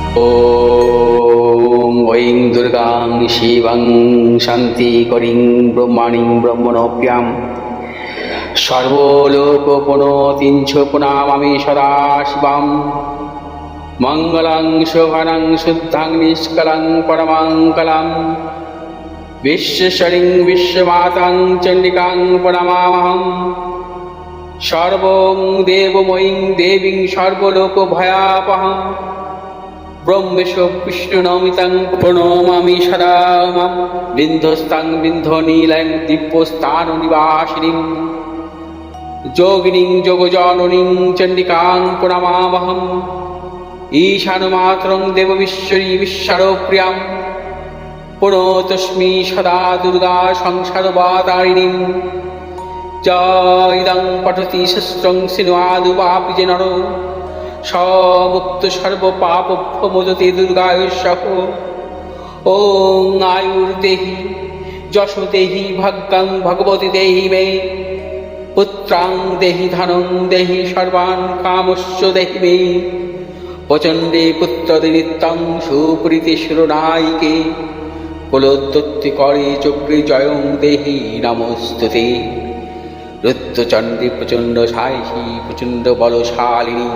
ॐ ऐं दुर्गां शिवं शान्तिकरीं ब्रह्माणीं ब्रह्मणोऽप्यां सर्वलोकपुनोतिं च पुनामामि सदा शिवां मङ्गलं शोभनं शुद्धं निष्कलं परमङ्गलं विश्वेश्वरीं विश्वमातां चण्डिकां प्रणमामहम् सर्वं देवमयीं देवीं सर्वलोकभयापहम् ब्रह्मेश विष्णुनमितं प्रणमामि सदा मां बिन्धस्तां बिन्धनीलं दिव्यस्थाननिवासिनीं योगिनीं योगजननीं चण्डिकां प्रणमामहम् ईशानमातरं देवविश्वरी विश्वप्रियां प्रणतोऽस्मि सदा दुर्गा संसारवातारिणीं इदं पठति शस्त्रं सिन्वादुवापि च नरो मुक्त सर्वपापभ्यो मोचते दुर्गायुष्यः। ॐ आयुर्देहि यशो देहि भाग्यं भगवती देहि मे पुत्रां देहि धनं देहि सर्वान् कामस्य देहि मे प्रचण्डे पुत्रदे नित्यं सुप्रीति शिरोनायिके कुलोत्पत्तिकरे चक्रे जयं देहि नमोस्तुते। रुद्रचण्डे प्रचण्ड सायिषी प्रचण्ड बलशालिनी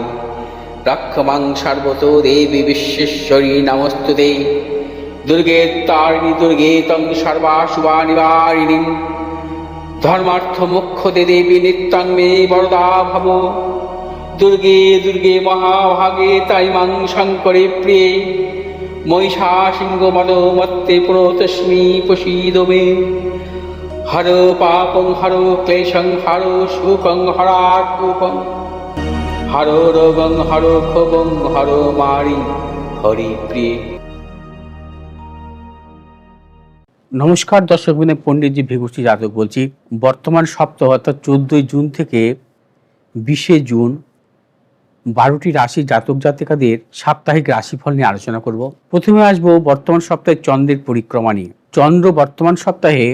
रक्षमां सर्वतो देवी विश्वेश्वरी नमोस्तुते। दुर्गे तारिणी दुर्गे तं सर्वाशुभानिवारिणीं धर्मार्थ मोक्षदे देवी नित्यं मे वरदा भव। दुर्गे दुर्गे महाभागे ताइमां शङ्करे प्रिये महिषासिंहमदोमत्ते प्रणतोऽस्मि प्रसीद मे। हरो पापं हरो क्लेशं हरो सुखं हरात्मकं हरो रोगं हरो क्षोभं हरो मारि हरिप्रिये। নমস্কার দর্শক বিনে পণ্ডিতজি ভিগুষ্টি জাতক বলছি। বর্তমান সপ্তাহ অর্থাৎ 14 জুন থেকে 20 জুন 12টি রাশি জাতক জাতিকাদের সাপ্তাহিক রাশিফল নিয়ে আলোচনা করব। প্রথমে আসবো বর্তমান সপ্তাহে চন্দ্রের পরিক্রমা নিয়ে। চন্দ্র বর্তমান সপ্তাহে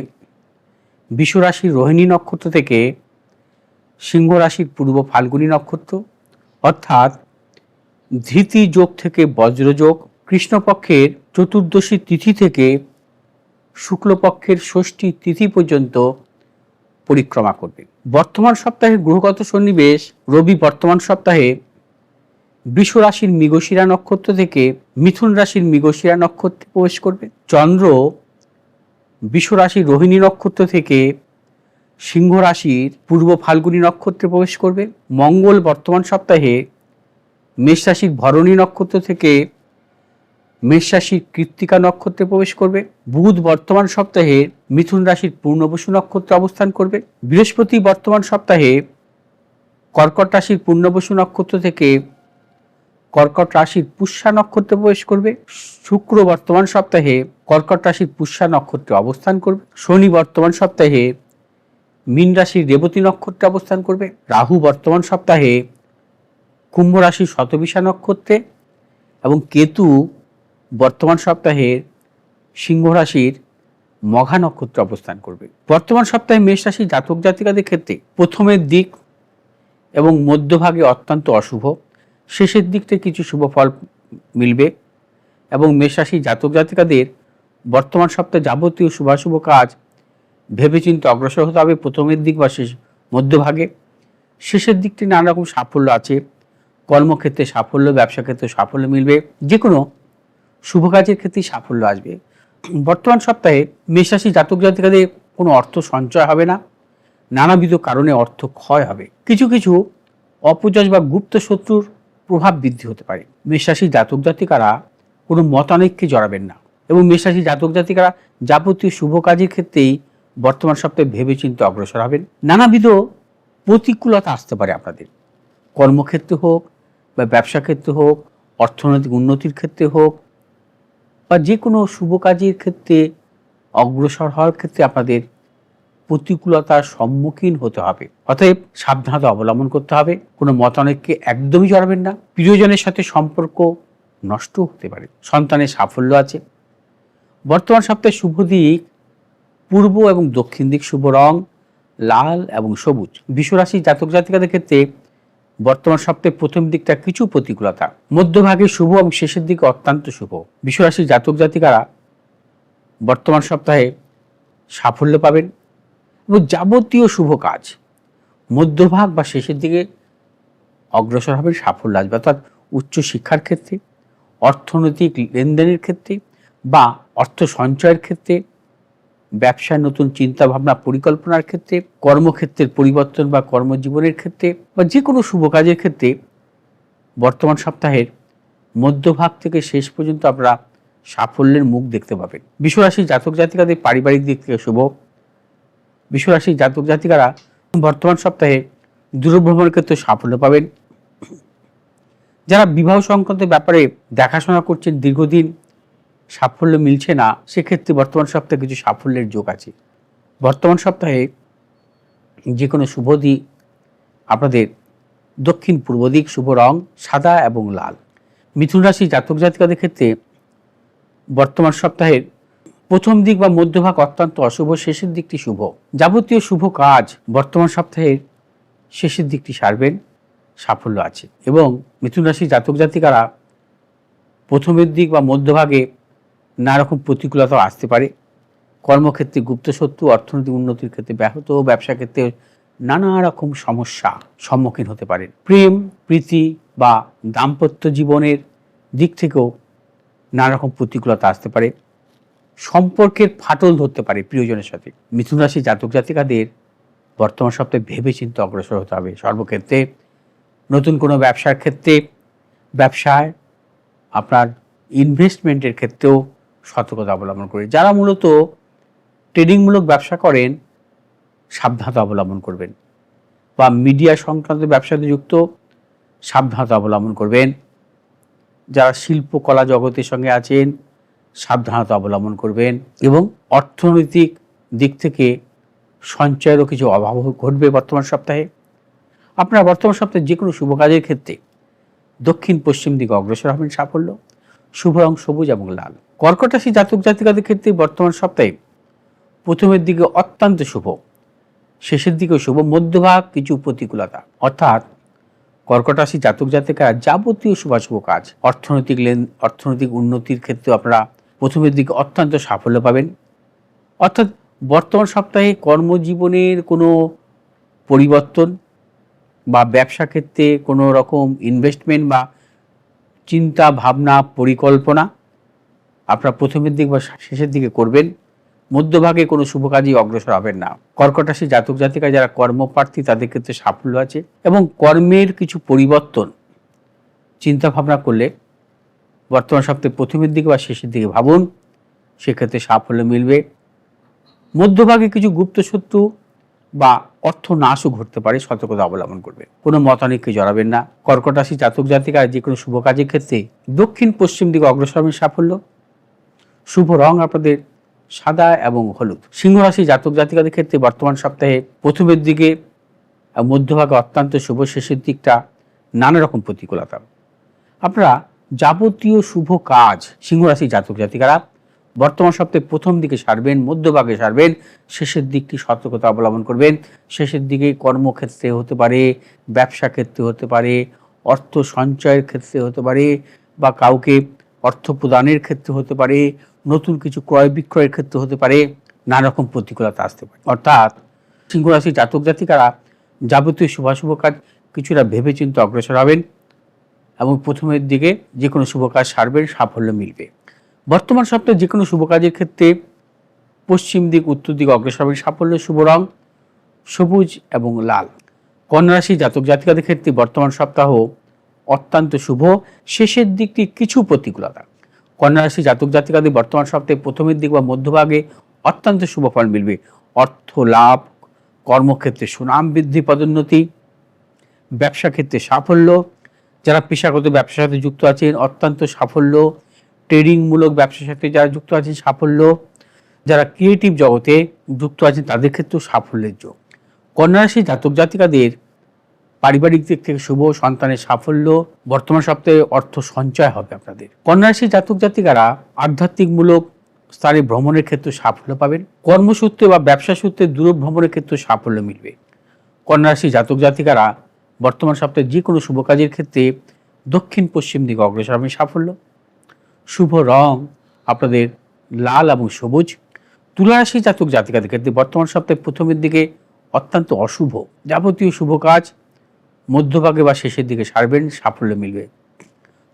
বৃষ রাশির রোহিণী নক্ষত্র থেকে সিংহ রাশির পূর্ব ফাল্গুনী নক্ষত্র অর্থাৎ ধৃতি যোগ থেকে বজ্রযোগ, কৃষ্ণপক্ষের চতুর্দশী তিথি থেকে শুক্লপক্ষের ষষ্ঠী তিথি পর্যন্ত পরিক্রমা করবে। বর্তমান সপ্তাহে গ্রহগত সন্নিবেশ, রবি বর্তমান সপ্তাহে বৃষ রাশির মৃগশিরা নক্ষত্র থেকে মিথুন রাশির মৃগশিরা নক্ষত্রে প্রবেশ করবে। চন্দ্র বৃষ রাশির রোহিণী নক্ষত্র থেকে সিংহ রাশির পূর্ব ফাল্গুনী নক্ষত্রে প্রবেশ করবে। মঙ্গল বর্তমান সপ্তাহে মেষ রাশির ভরণী নক্ষত্র থেকে মেষ রাশির কৃত্তিকা নক্ষত্রে প্রবেশ করবে। বুধ বর্তমান সপ্তাহে মিথুন রাশির পূর্ণবসু নক্ষত্রে অবস্থান করবে। বৃহস্পতি বর্তমান সপ্তাহে কর্কট রাশির পূর্ণবসু নক্ষত্র থেকে কর্কট রাশির পুষ্যা নক্ষত্রে প্রবেশ করবে। শুক্র বর্তমান সপ্তাহে কর্কট রাশির পুষ্যা নক্ষত্রে অবস্থান করবে। শনি বর্তমান সপ্তাহে মীন রাশির রেবতী নক্ষত্রে অবস্থান করবে। রাহু বর্তমান সপ্তাহে কুম্ভ রাশির শতবিশা নক্ষত্রে এবং কেতু বর্তমান সপ্তাহে সিংহ রাশির মঘা নক্ষত্রে অবস্থান করবে। বর্তমান সপ্তাহে মেষ রাশির জাতক জাতিকাদের ক্ষেত্রে প্রথমের দিক এবং মধ্যভাগে অত্যন্ত অশুভ, শেষের দিকতে কিছু শুভ ফল মিলবে এবং মেষ রাশির জাতক জাতিকাদের বর্তমান সপ্তাহে যাবতীয় শুভাশুভ কাজ ভেবেচিন্তে অগ্রসর হতে হবে। প্রথমের দিক বা মধ্যভাগে, শেষের দিকটি নানা রকম সাফল্য আছে। কর্মক্ষেত্রে সাফল্য, ব্যবসা ক্ষেত্রে সাফল্য মিলবে, যে কোনো শুভ কাজের ক্ষেত্রেই সাফল্য আসবে। বর্তমান সপ্তাহে মেষ রাশির জাতক জাতিকাদের কোনো অর্থ সঞ্চয় হবে না, নানাবিধ কারণে অর্থ ক্ষয় হবে। কিছু কিছু অপযশ বা গুপ্ত শত্রুর প্রভাব বৃদ্ধি হতে পারে। মেষ রাশির জাতক জাতিকারা কোনো মতানৈক্যে জড়াবেন না এবং মেষ রাশির জাতক জাতিকারা যাবতীয় শুভ কাজের ক্ষেত্রেই বর্তমান সপ্তাহে ভেবেচিন্তে অগ্রসর হবেন। নানাবিধ প্রতিকূলতা আসতে পারে আপনাদের, কর্মক্ষেত্রে হোক বা ব্যবসা ক্ষেত্রে হোক, অর্থনৈতিক উন্নতির ক্ষেত্রে হোক বা যে কোনো শুভ কাজের ক্ষেত্রে অগ্রসর হওয়ার ক্ষেত্রে আপনাদের প্রতিকূলতার সম্মুখীন হতে হবে। অতএব সাবধানতা অবলম্বন করতে হবে। কোনো মতানৈক্যে একদমই জড়াবেন না। প্রিয়জনের সাথে সম্পর্ক নষ্ট হতে পারে। সন্তানের সাফল্য আছে। বর্তমান সপ্তাহে শুভ দিক পূর্ব এবং দক্ষিণ দিক, শুভ রং লাল এবং সবুজ। বৃষ রাশির জাতক জাতিকাদের ক্ষেত্রে বর্তমান সপ্তাহে প্রথম দিকটা কিছু প্রতিকূলতা, মধ্যভাগে শুভ এবং শেষের দিকে অত্যন্ত শুভ। বিশ্বরাশি জাতক জাতিকারা বর্তমান সপ্তাহে সাফল্য পাবেন এবং যাবতীয় শুভ কাজ মধ্যভাগ বা শেষের দিকে অগ্রসর হবেন, সাফল্য আসবে। অর্থাৎ উচ্চ শিক্ষার ক্ষেত্রে, অর্থনৈতিক লেনদেনের ক্ষেত্রে বা অর্থ সঞ্চয়ের ক্ষেত্রে, ব্যবসায় নতুন চিন্তা ভাবনা পরিকল্পনার ক্ষেত্রে, কর্মক্ষেত্রের পরিবর্তন বা কর্মজীবনের ক্ষেত্রে বা যে কোনো শুভ কাজের ক্ষেত্রে বর্তমান সপ্তাহের মধ্যভাগ থেকে শেষ পর্যন্ত আপনারা সাফল্যের মুখ দেখতে পাবেন। বিশ্বরাশি জাতক জাতিকাদের পারিবারিক দিক থেকে শুভ। বিশ্বরাশি জাতক জাতিকারা বর্তমান সপ্তাহে দূরভ্রমণের ক্ষেত্রে সাফল্য পাবেন। যারা বিবাহ সংক্রান্ত ব্যাপারে দেখাশোনা করছেন, দীর্ঘদিন সাফল্য মিলছে না, সেক্ষেত্রে বর্তমান সপ্তাহে কিছু সাফল্যের যোগ আছে। বর্তমান সপ্তাহে যে কোনো শুভ দিক আপনাদের দক্ষিণ পূর্ব দিক, শুভ রং সাদা এবং লাল। মিথুন রাশি জাতক জাতিকাদের ক্ষেত্রে বর্তমান সপ্তাহের প্রথম দিক বা মধ্যভাগ অত্যন্ত অশুভ, শেষের দিকটি শুভ। যাবতীয় শুভ কাজ বর্তমান সপ্তাহের শেষের দিকটি সারবেন, সাফল্য আছে। এবং মিথুন রাশি জাতক জাতিকারা প্রথমের দিক বা মধ্যভাগে নানা রকম প্রতিকূলতা আসতে পারে। কর্মক্ষেত্রে গুপ্তশত্রু, অর্থনৈতিক উন্নতির ক্ষেত্রে ব্যাহত, ব্যবসা ক্ষেত্রে নানা রকম সমস্যা সম্মুখীন হতে পারেন। প্রেম প্রীতি বা দাম্পত্য জীবনের দিক থেকেও নানা রকম প্রতিকূলতা আসতে পারে। সম্পর্কের ফাটল ধরতে পারে প্রিয়জনের সাথে। মিথুন রাশি জাতক জাতিকাদের বর্তমান সপ্তাহে ভেবে চিন্তে অগ্রসর হতে হবে সর্বক্ষেত্রে। নতুন কোনো ব্যবসার ক্ষেত্রে, ব্যবসায় আপনার ইনভেস্টমেন্টের ক্ষেত্রেও সতর্কতা অবলম্বন করে। যারা মূলত ট্রেডিংমূলক ব্যবসা করেন, সাবধানতা অবলম্বন করবেন। বা মিডিয়া সংক্রান্ত ব্যবসাতে যুক্ত, সাবধানতা অবলম্বন করবেন। যারা শিল্পকলা জগতের সঙ্গে আছেন, সাবধানতা অবলম্বন করবেন। এবং অর্থনৈতিক দিক থেকে সঞ্চয়েরও কিছু অভাব ঘটবে বর্তমান সপ্তাহে। আপনারা বর্তমান সপ্তাহে যে কোনো শুভ কাজের ক্ষেত্রে দক্ষিণ পশ্চিম দিকে অগ্রসর হবেন, সাফল্য। শুভ রং সবুজ এবং লাল। কর্কট রাশি জাতক জাতিকাদের ক্ষেত্রে বর্তমান সপ্তাহে প্রথমের দিকে অত্যন্ত শুভ, শেষের দিকেও শুভ, মধ্যভাগ কিছু প্রতিকূলতা। অর্থাৎ কর্কট রাশি জাতক জাতিকারা যাবতীয় শুভাশুভ কাজ, অর্থনৈতিক উন্নতির ক্ষেত্রে আপনারা প্রথমের দিকে অত্যন্ত সাফল্য পাবেন। অর্থাৎ বর্তমান সপ্তাহে কর্মজীবনের কোনো পরিবর্তন বা ব্যবসা ক্ষেত্রে কোনো রকম ইনভেস্টমেন্ট বা চিন্তা ভাবনা পরিকল্পনা আপনারা প্রথমের দিক বা শেষের দিকে করবেন। মধ্যভাগে কোনো শুভ কাজই অগ্রসর হবেন না। কর্কট রাশি জাতক জাতিকা যারা কর্মপ্রার্থী, তাদের ক্ষেত্রে সাফল্য আছে এবং কর্মের কিছু পরিবর্তন চিন্তা ভাবনা করলে বর্তমান সপ্তাহে প্রথমের দিকে বা শেষের দিকে ভাবুন, সেক্ষেত্রে সাফল্য মিলবে। মধ্যভাগে কিছু গুপ্তশত্রু বা অর্থ নাশও ঘটতে পারে, সতর্কতা অবলম্বন করবে। কোনো মতানৈক্যে জড়াবেন না। কর্কট রাশি জাতক জাতিকা যে কোনো শুভ কাজের ক্ষেত্রে দক্ষিণ পশ্চিম দিকে অগ্রসর হবেন, সাফল্য। শুভ রং আপনাদের সাদা এবং হলুদ। সিংহ রাশি জাতক জাতিকাদের ক্ষেত্রে বর্তমান সপ্তাহে প্রথমের দিকে মধ্যভাগে অত্যন্ত শুভ, শেষের দিকটা নানা রকম প্রতিকূলতা। আপনারা যাবতীয় শুভ কাজ সিংহ রাশি জাতক জাতিকারা বর্তমান সপ্তাহে প্রথম দিকে সারবেন, মধ্যভাগে সারবেন, শেষের দিকটি সতর্কতা অবলম্বন করবেন। শেষের দিকে কর্মক্ষেত্রে হতে পারে, ব্যবসা ক্ষেত্রে হতে পারে, অর্থ সঞ্চয়ের ক্ষেত্রে হতে পারে বা কাউকে অর্থ প্রদানের ক্ষেত্রে হতে পারে, নতুন কিছু ক্রয় বিক্রয়ের ক্ষেত্রে হতে পারে, নানা রকম প্রতিকূলতা আসতে পারে। অর্থাৎ সিংহ রাশি জাতক জাতিকারা যাবতীয় শুভাশুভ কাজ কিছুটা ভেবেচিন্তে অগ্রসর হবেন এবং প্রথমের দিকে যে কোনো শুভ কাজ সারবেন, সাফল্য মিলবে। বর্তমান সপ্তাহে যে কোনো শুভ কাজের ক্ষেত্রে পশ্চিম দিক উত্তর দিকে অগ্রসর হবেন, সাফল্য। শুভ রং সবুজ এবং লাল। কন্যা রাশি জাতক জাতিকাদের ক্ষেত্রে বর্তমান সপ্তাহ অত্যন্ত শুভ, শেষের দিকটি কিছু প্রতিকূলতা। কন্যা রাশি জাতক জাতিকাদের বর্তমান সপ্তাহে প্রথমের দিক বা মধ্যভাগে অত্যন্ত শুভ ফল মিলবে। অর্থ লাভ, কর্মক্ষেত্রে সুনাম বৃদ্ধি, পদোন্নতি, ব্যবসা ক্ষেত্রে সাফল্য। যারা পেশাগত ব্যবসার সাথে যুক্ত আছেন অত্যন্ত সাফল্য। ট্রেডিংমূলক ব্যবসার সাথে যারা যুক্ত আছেন সাফল্য। যারা ক্রিয়েটিভ জগতে যুক্ত আছেন তাদের ক্ষেত্রেও সাফল্যের যোগ। কন্যা রাশি জাতক জাতিকাদের পারিবারিক দিক থেকে শুভ, সন্তানের সাফল্য। বর্তমান সপ্তাহে অর্থ সঞ্চয় হবে আপনাদের। কন্যা রাশি জাতক জাতিকারা আধ্যাত্মিকমূলক স্থানে ভ্রমণের ক্ষেত্রে সাফল্য পাবেন। কর্মসূত্রে বা ব্যবসা সূত্রে দূর ভ্রমণের ক্ষেত্রে সাফল্য মিলবে। কন্যা রাশি জাতক জাতিকারা বর্তমান সপ্তাহে যে কোনো শুভ কাজের ক্ষেত্রে দক্ষিণ পশ্চিম দিকে অগ্রসর হবে সাফল্য। শুভ রং আপনাদের লাল এবং সবুজ। তুলা রাশি জাতক জাতিকাদের ক্ষেত্রে বর্তমান সপ্তাহে প্রথমের দিকে অত্যন্ত অশুভ। যাবতীয় শুভ কাজ মধ্যভাগে বা শেষের দিকে সারবেন, সাফল্য মিলবে।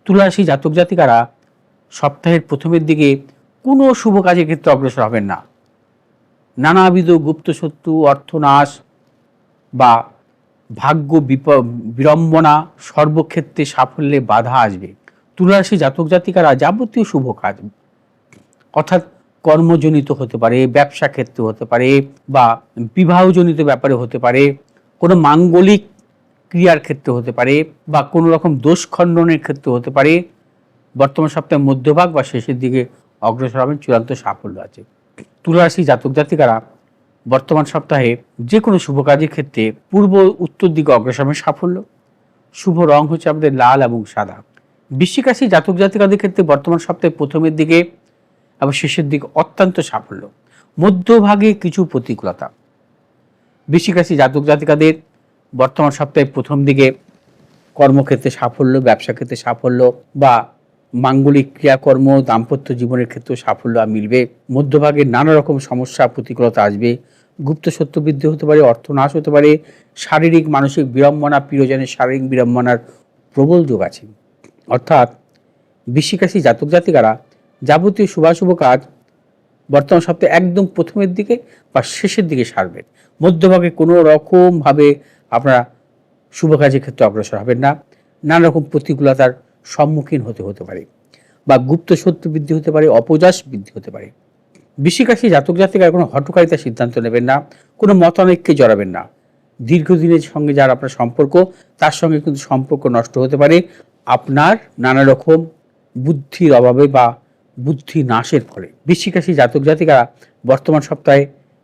তুলা রাশি জাতক জাতিকারা সপ্তাহের প্রথমের দিকে কোনো শুভ কাজের ক্ষেত্রে অগ্রসর হবেন না। নানাবিধ গুপ্তশত্রু, অর্থনাশ বা ভাগ্য বিড়ম্বনা, সর্বক্ষেত্রে সাফল্যে বাধা আসবে। তুলা রাশি জাতক জাতিকারা যাবতীয় শুভ কাজ অর্থাৎ কর্মজনিত হতে পারে, ব্যবসা ক্ষেত্রে হতে পারে, বা বিবাহজনিত ব্যাপারে হতে পারে, কোনো মাঙ্গলিক ক্রিয়ার ক্ষেত্রে হতে পারে, বা কোনো রকম দোষ খণ্ডনের ক্ষেত্রে হতে পারে, বর্তমান সপ্তাহের মধ্যভাগ বা শেষের দিকে অগ্রসর হবেন, চূড়ান্ত সাফল্য আছে। তুলা রাশি জাতক জাতিকারা বর্তমান সপ্তাহে যে কোনো শুভ কাজের ক্ষেত্রে পূর্ব উত্তর দিকে অগ্রসর হবেন, সাফল্য। শুভ রং হচ্ছে আমাদের লাল এবং সাদা। বৃশ্চিক রাশি জাতক জাতিকাদের ক্ষেত্রে বর্তমান সপ্তাহে প্রথমের দিকে এবং শেষের দিকে অত্যন্ত সাফল্য, মধ্যভাগে কিছু প্রতিকূলতা। বৃশ্চিক রাশি জাতক জাতিকাদের বর্তমান সপ্তাহে প্রথম দিকে কর্মক্ষেত্রে সাফল্য, ব্যবসা ক্ষেত্রে সাফল্য, বা মাঙ্গলিক ক্রিয়াকর্ম, দাম্পত্য জীবনের ক্ষেত্রে সাফল্য মিলবে। মধ্যভাগে নানা রকম সমস্যা, প্রতিকূলতা আসবে। গুপ্ত সত্য বৃদ্ধি হতে পারে, অর্থনাশ হতে পারে, শারীরিক মানসিক বিড়ম্বনা, প্রিয়জনের শারীরিক বিড়ম্বনার প্রবল যোগ আছে। অর্থাৎ বৃশ্চিক রাশি জাতক জাতিকারা যাবতীয় শুভাশুভ কাজ বর্তমান সপ্তাহে একদম প্রথমের দিকে বা শেষের দিকে সারবেন। মধ্যভাগে কোনো রকমভাবে আপনারা শুভ কাজের ক্ষেত্রে অগ্রসর হবেন না। নানা রকম প্রতিকূলতার সম্মুখীন হতে পারে, বা গুপ্ত শত্রু বৃদ্ধি হতে পারে, অপযশ বৃদ্ধি হতে পারে। বৃশ্চিক রাশি জাতক জাতিকারা কোনো হঠকারিতার সিদ্ধান্ত নেবেন না, কোনো মতানৈক্যে জড়াবেন না। দীর্ঘদিনের সঙ্গে যার আপনার সম্পর্ক, তার সঙ্গে কিন্তু সম্পর্ক নষ্ট হতে পারে আপনার নানা রকম বুদ্ধির অভাবে বা বুদ্ধি নাশের ফলে। বৃশ্চিক রাশি জাতক জাতিকারা বর্তমান সপ্তাহে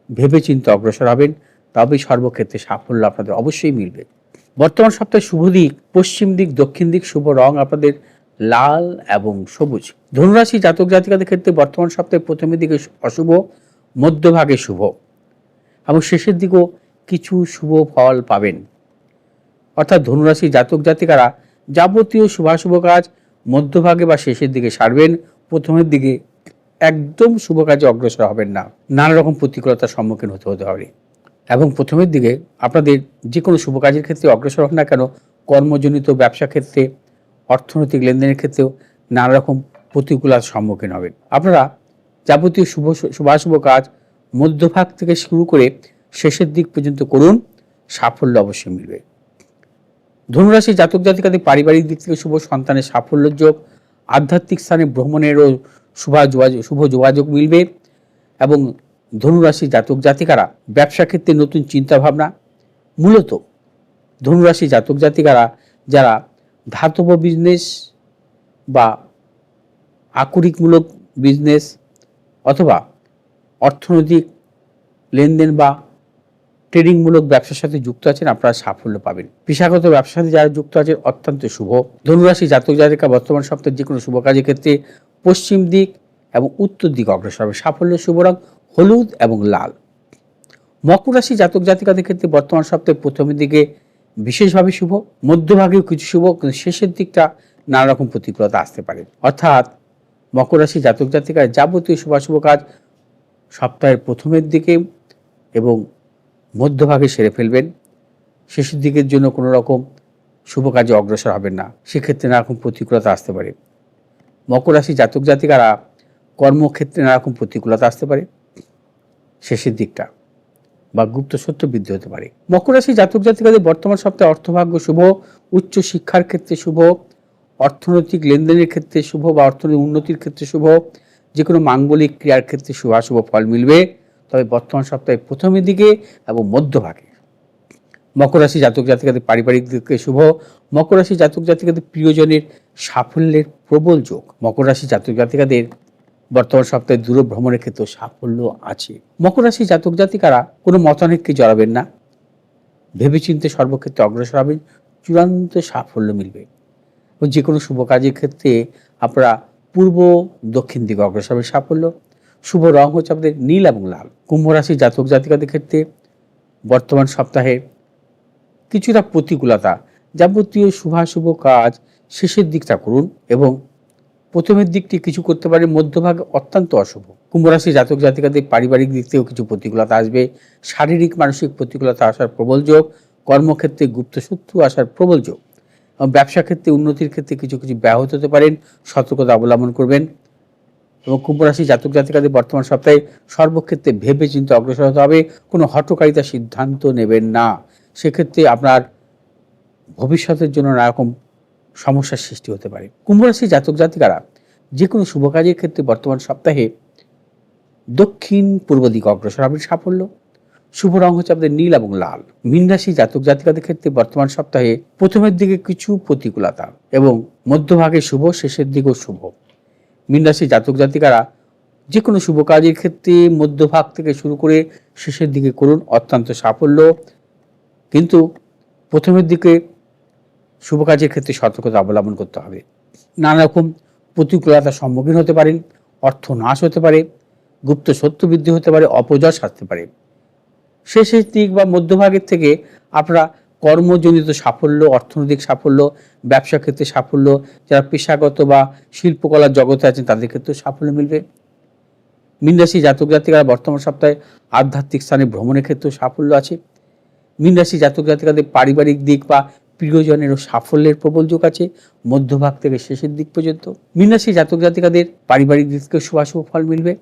ভেবেচিন্তে অগ্রসর হবেন, তবেই সর্বক্ষেত্রে সাফল্য আপনাদের অবশ্যই মিলবে। বর্তমান সপ্তাহে শুভ দিক পশ্চিম দিক, দক্ষিণ দিক। শুভ রং আপনাদের লাল এবং সবুজ। ধনুরাশি জাতক জাতিকাদের ক্ষেত্রে বর্তমান সপ্তাহে প্রথমের দিকে অশুভ, মধ্যভাগে শুভ এবং শেষের দিকেও কিছু শুভ ফল পাবেন। অর্থাৎ ধনুরাশি জাতক জাতিকারা যাবতীয় শুভাশুভ কাজ মধ্যভাগে বা শেষের দিকে সারবেন, প্রথমের দিকে একদম শুভ কাজে অগ্রসর হবেন না। নানা রকম প্রতিকূলতার সম্মুখীন হতে পারে এবং প্রথমের দিকে আপনাদের যে কোনো শুভ কাজের ক্ষেত্রে অগ্রসর হন না কেন, কর্মজনিত, ব্যবসা ক্ষেত্রে, অর্থনৈতিক লেনদেনের ক্ষেত্রেও নানা রকম প্রতিকূলতার সম্মুখীন হবেন। আপনারা যাবতীয় শুভাশুভ কাজ মধ্যভাগ থেকে শুরু করে শেষের দিক পর্যন্ত করুন, সাফল্য অবশ্যই মিলবে। ধনুরাশি জাতক জাতিকাদের পারিবারিক দিক থেকে শুভ, সন্তানের সাফল্যের যোগ, আধ্যাত্মিক স্থানে ভ্রমণেরও শুভ যোগাযোগ মিলবে। এবং ধনুরাশি জাতক জাতিকারা ব্যবসা ক্ষেত্রে নতুন চিন্তাভাবনা, মূলত ধনুরাশি জাতক জাতিকারা যারা ধাতব বিজনেস বা আকরিকমূলক বিজনেস অথবা অর্থনৈতিক লেনদেন বা ট্রেডিংমূলক ব্যবসার সাথে যুক্ত আছেন, আপনারা সাফল্য পাবেন। পেশাগত ব্যবসার সাথে যারা যুক্ত আছেন অত্যন্ত শুভ। ধনুরাশি জাতক জাতিকা বর্তমান সপ্তাহে যে কোনো শুভ কাজের ক্ষেত্রে পশ্চিম দিক এবং উত্তর দিক অগ্রসর হবে, সাফল্য। শুভ রং হলুদ এবং লাল। মকর রাশি জাতক জাতিকাদের ক্ষেত্রে বর্তমান সপ্তাহে প্রথমের দিকে বিশেষভাবে শুভ, মধ্যভাগেও কিছু শুভ, কিন্তু শেষের দিকটা নানা রকম প্রতিকূলতা আসতে পারে। অর্থাৎ মকর রাশি জাতক জাতিকার যাবতীয় শুভাশুভ কাজ সপ্তাহের প্রথমের দিকে এবং মধ্যভাগে সেরে ফেলবেন, শেষের দিকের জন্য কোনো রকম শুভ কাজে অগ্রসর হবেন না, সেক্ষেত্রে নানা রকম প্রতিকূলতা আসতে পারে। মকর রাশি জাতক জাতিকারা কর্মক্ষেত্রে নানা রকম প্রতিকূলতা আসতে পারে শেষের দিকটা, বা গুপ্ত সত্য বৃদ্ধি হতে পারে। মকর রাশি জাতক জাতিকাদের বর্তমান সপ্তাহে অর্থভাগ্য শুভ, উচ্চ শিক্ষার ক্ষেত্রে শুভ, অর্থনৈতিক লেনদেনের ক্ষেত্রে শুভ বা অর্থনৈতিক উন্নতির ক্ষেত্রে শুভ, যে কোনো মাঙ্গলিক ক্রিয়ার ক্ষেত্রে শুভাশুভ ফল মিলবে, তবে বর্তমান সপ্তাহে প্রথমের দিকে এবং মধ্যভাগে। মকর রাশি জাতক জাতিকাদের পারিবারিক দিকে শুভ, মকর রাশি জাতক জাতিকাদের প্রিয়জনের সাফল্যের প্রবল যোগ। মকর রাশি জাতক জাতিকাদের বর্তমান সপ্তাহে দূর ভ্রমণের ক্ষেত্রে সাফল্য আছে। মকর রাশি জাতক জাতিকারা কোনো মতানৈক্যে জড়াবেন না, ভেবেচিন্তে সর্বক্ষেত্রে অগ্রসর হবেন, চূড়ান্ত সাফল্য মিলবে। যে কোনো শুভ কাজের ক্ষেত্রে আপনারা পূর্ব দক্ষিণ দিকে অগ্রসর হবেন, সাফল্য। শুভ রং হচ্ছে আপনাদের নীল এবং লাল। কুম্ভ রাশি জাতক জাতিকাদের ক্ষেত্রে বর্তমান সপ্তাহে কিছুটা প্রতিকূলতা যাবতীয় শুভাশুভ কাজ শেষের দিকটা করুন এবং প্রথমের দিকটি কিছু করতে পারে, মধ্যভাগে অত্যন্ত অশুভ। কুম্ভ রাশি জাতক জাতিকাদের পারিবারিক দিক থেকেও কিছু প্রতিকূলতা আসবে, শারীরিক মানসিক প্রতিকূলতা আসার প্রবল যোগ, কর্মক্ষেত্রে গুপ্ত শত্রু আসার প্রবল যোগ, এবং ব্যবসা ক্ষেত্রে উন্নতির ক্ষেত্রে কিছু কিছু ব্যাহত হতে পারেন, সতর্কতা অবলম্বন করবেন। এবং কুম্ভ রাশি জাতক জাতিকাদের বর্তমান সপ্তাহে সর্বক্ষেত্রে ভেবে চিন্তে অগ্রসর হতে হবে, কোনো হঠকারিতা সিদ্ধান্ত নেবেন না, সেক্ষেত্রে আপনার ভবিষ্যতের জন্য নানা রকম সমস্যার সৃষ্টি হতে পারে। কুম্ভ রাশি জাতক জাতিকারা যে কোনো শুভ কাজের ক্ষেত্রে বর্তমান সপ্তাহে দক্ষিণ পূর্ব দিকে অগ্রসর হবেন সাফল্য। শুভ রং হচ্ছে আপনাদের নীল এবং লাল। মীন রাশি জাতক জাতিকাদের ক্ষেত্রে বর্তমান সপ্তাহে প্রথমের দিকে কিছু প্রতিকূলতা এবং মধ্যভাগে শুভ, শেষের দিকেও শুভ। মীন রাশি জাতক জাতিকারা যে কোনো শুভ কাজের ক্ষেত্রে মধ্যভাগ থেকে শুরু করে শেষের দিকে করুন, অত্যন্ত সাফল্য। কিন্তু প্রথমের দিকে শুভ কাজের ক্ষেত্রে সতর্কতা অবলম্বন করতে হবে। নানা রকম প্রতিকূলতার সম্মুখীন হতে পারেন, অর্থ নাশ হতে পারে, গুপ্ত শত্রু বৃদ্ধি হতে পারে, অপজয় সাজতে পারে। শেষের দিক বা মধ্যভাগের থেকে আপনারা কর্মজনিত সাফল্য, অর্থনৈতিক সাফল্য, ব্যবসা ক্ষেত্রে সাফল্য, যারা পেশাগত বা শিল্পকলার জগতে আছেন তাদের ক্ষেত্রেও সাফল্য মিলবে। মীন রাশি জাতক জাতিকারা বর্তমান সপ্তাহে আধ্যাত্মিক স্থানে ভ্রমণের ক্ষেত্রেও সাফল্য আছে। মীন রাশি জাতক জাতিকাদের পারিবারিক দিক বা প্রিয়জনেরও সাফল্যের প্রবল যোগ আছে মধ্যভাগ থেকে শেষের দিক পর্যন্ত। মীন রাশি জাতক জাতিকাদের পারিবারিক দিক থেকে শুভাশুভ ফল মিলবে,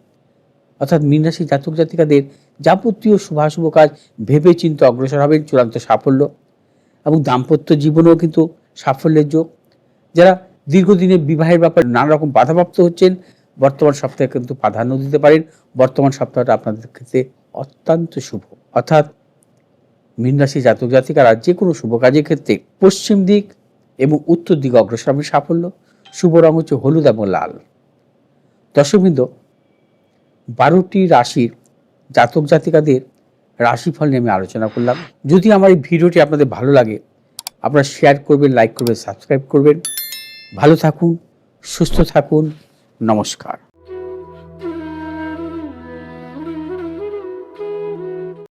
অর্থাৎ মীন রাশি জাতক জাতিকাদের যাবতীয় শুভাশুভ কাজ ভেবে চিন্তে অগ্রসর হবেন, চূড়ান্ত সাফল্য। এবং দাম্পত্য জীবনেও কিন্তু সাফল্যের যোগ। যারা দীর্ঘদিনের বিবাহের ব্যাপারে নানা রকম বাধাপ্রাপ্ত হচ্ছেন, বর্তমান সপ্তাহে কিন্তু প্রাধান্য দিতে পারেন। বর্তমান সপ্তাহটা আপনাদের ক্ষেত্রে অত্যন্ত শুভ। অর্থাৎ মীন রাশি জাতক জাতিকারা যে কোনো শুভ কাজের ক্ষেত্রে পশ্চিম দিক এবং উত্তর দিকে অগ্রসর হবেন সাফল্য। শুভ রং হচ্ছে হলুদ এবং লাল। দর্শকবৃন্দ, 12টি রাশির জাতক জাতিকাদের রাশিফল নিয়ে আমি আলোচনা করলাম। যদি আমার এই ভিডিওটি আপনাদের ভালো লাগে, আপনারা শেয়ার করবেন, লাইক করবেন, সাবস্ক্রাইব করবেন। ভালো থাকুন, সুস্থ থাকুন, নমস্কার।